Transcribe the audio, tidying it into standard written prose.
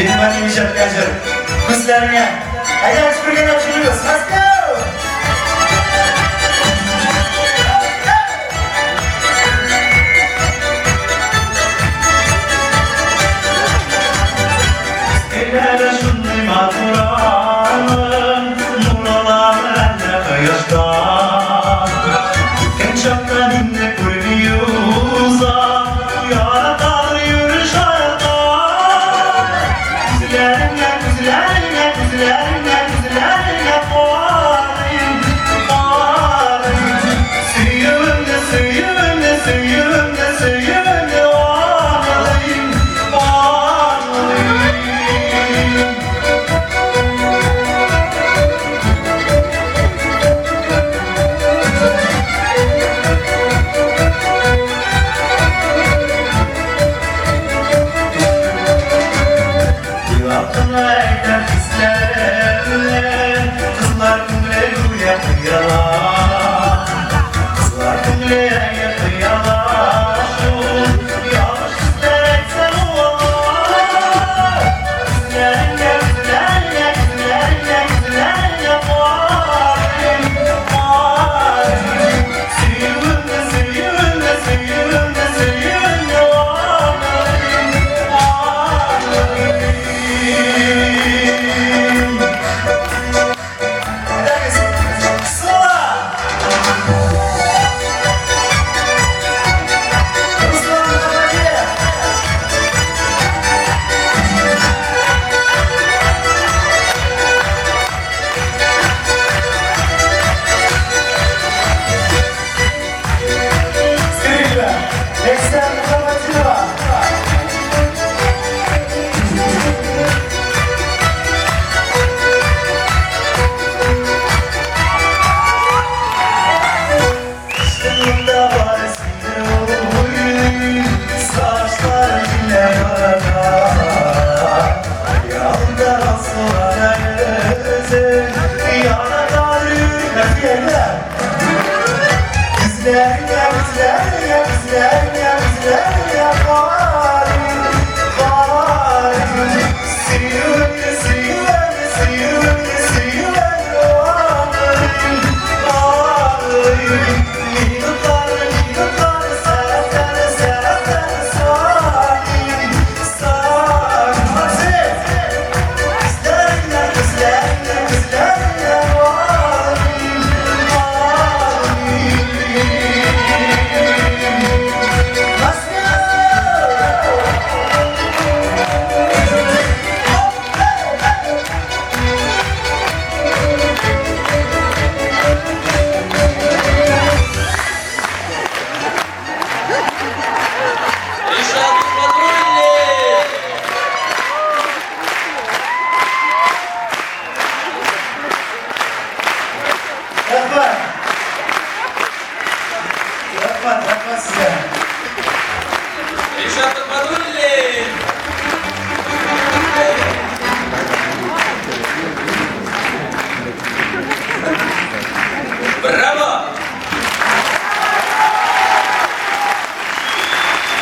Bilmem neymiş arkadaşlar. Kızlarına. Hadi süpürgen açılıyoruz. Let's go! Eller şunday mağduranım, nuralarla kayıştan. Kençaktan inne kuruyuza, yaratar yürüş hayata. Güzellerine, güzellerine, güzellerine, güzellerine varayım, varayım. Suyumda, suyumda, suyumda, suyumda varayım, varayım. Akıllarda kızlarla, kızlar kumle uyakıyalar. Kızlar kumle yakıyalar, yavaş istersen oğlar. Güzellerine, güzellerine, güzellerine, güzellerine varayım, varayım. Suyumda, suyumda, suyumda, suyumda varayım, varayım. Rişad Padulli.